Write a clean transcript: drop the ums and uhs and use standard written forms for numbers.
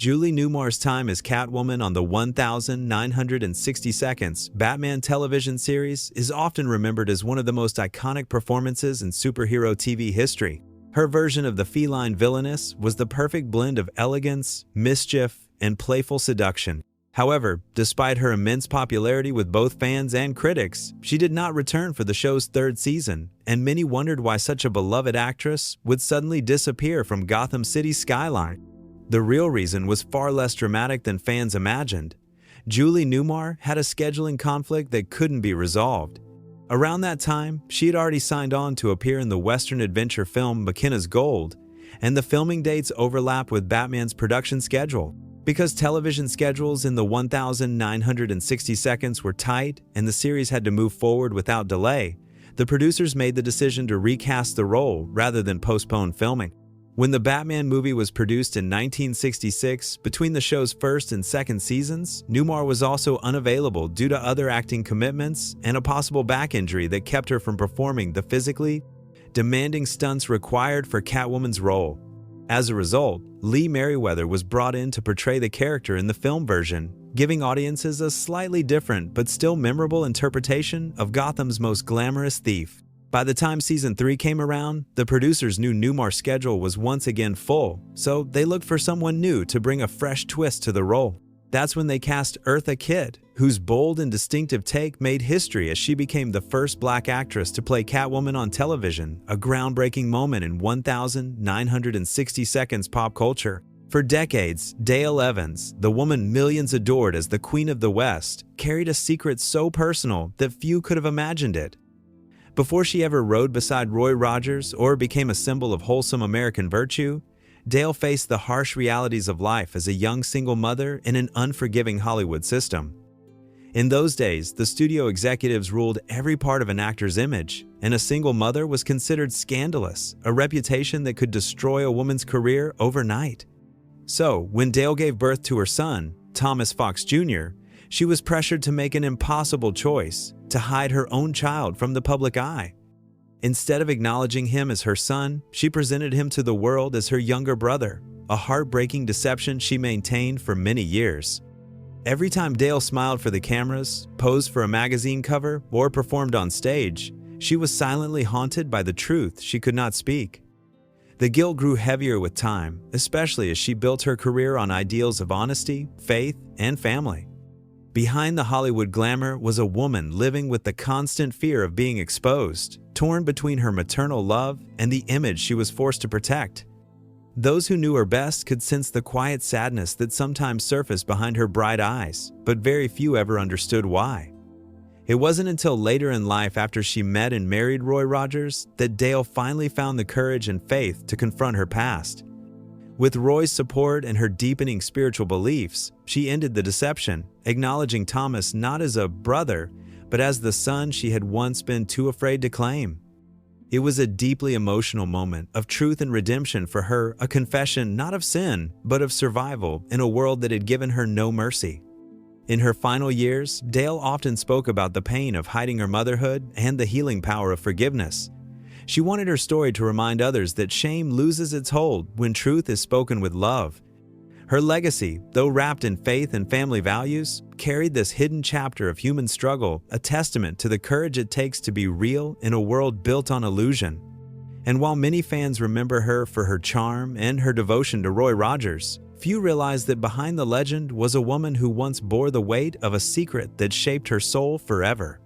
Julie Newmar's time as Catwoman on the 1960 Seconds Batman television series is often remembered as one of the most iconic performances in superhero TV history. Her version of the feline villainess was the perfect blend of elegance, mischief, and playful seduction. However, despite her immense popularity with both fans and critics, she did not return for the show's third season, and many wondered why such a beloved actress would suddenly disappear from Gotham City's skyline. The real reason was far less dramatic than fans imagined. Julie Newmar had a scheduling conflict that couldn't be resolved. Around that time, she had already signed on to appear in the Western adventure film McKenna's Gold, and the filming dates overlapped with Batman's production schedule. Because television schedules in the 1960 Seconds were tight and the series had to move forward without delay, the producers made the decision to recast the role rather than postpone filming. When the Batman movie was produced in 1966, between the show's first and second seasons, Newmar was also unavailable due to other acting commitments and a possible back injury that kept her from performing the physically demanding stunts required for Catwoman's role. As a result, Lee Merriweather was brought in to portray the character in the film version, giving audiences a slightly different but still memorable interpretation of Gotham's most glamorous thief. By the time season 3 came around, the producers knew Newmar's schedule was once again full, so they looked for someone new to bring a fresh twist to the role. That's when they cast Eartha Kitt, whose bold and distinctive take made history as she became the first black actress to play Catwoman on television, a groundbreaking moment in 1960 Seconds pop culture. For decades, Dale Evans, the woman millions adored as the Queen of the West, carried a secret so personal that few could have imagined it. Before she ever rode beside Roy Rogers or became a symbol of wholesome American virtue, Dale faced the harsh realities of life as a young single mother in an unforgiving Hollywood system. In those days, the studio executives ruled every part of an actor's image, and a single mother was considered scandalous, a reputation that could destroy a woman's career overnight. So, when Dale gave birth to her son, Thomas Fox Jr., she was pressured to make an impossible choice: to hide her own child from the public eye. Instead of acknowledging him as her son, she presented him to the world as her younger brother, a heartbreaking deception she maintained for many years. Every time Dale smiled for the cameras, posed for a magazine cover, or performed on stage, she was silently haunted by the truth she could not speak. The guilt grew heavier with time, especially as she built her career on ideals of honesty, faith, and family. Behind the Hollywood glamour was a woman living with the constant fear of being exposed, torn between her maternal love and the image she was forced to protect. Those who knew her best could sense the quiet sadness that sometimes surfaced behind her bright eyes, but very few ever understood why. It wasn't until later in life, after she met and married Roy Rogers, that Dale finally found the courage and faith to confront her past. With Roy's support and her deepening spiritual beliefs, she ended the deception, acknowledging Thomas not as a brother, but as the son she had once been too afraid to claim. It was a deeply emotional moment of truth and redemption for her, a confession not of sin, but of survival in a world that had given her no mercy. In her final years, Dale often spoke about the pain of hiding her motherhood and the healing power of forgiveness. She wanted her story to remind others that shame loses its hold when truth is spoken with love. Her legacy, though wrapped in faith and family values, carried this hidden chapter of human struggle, a testament to the courage it takes to be real in a world built on illusion. And while many fans remember her for her charm and her devotion to Roy Rogers, few realize that behind the legend was a woman who once bore the weight of a secret that shaped her soul forever.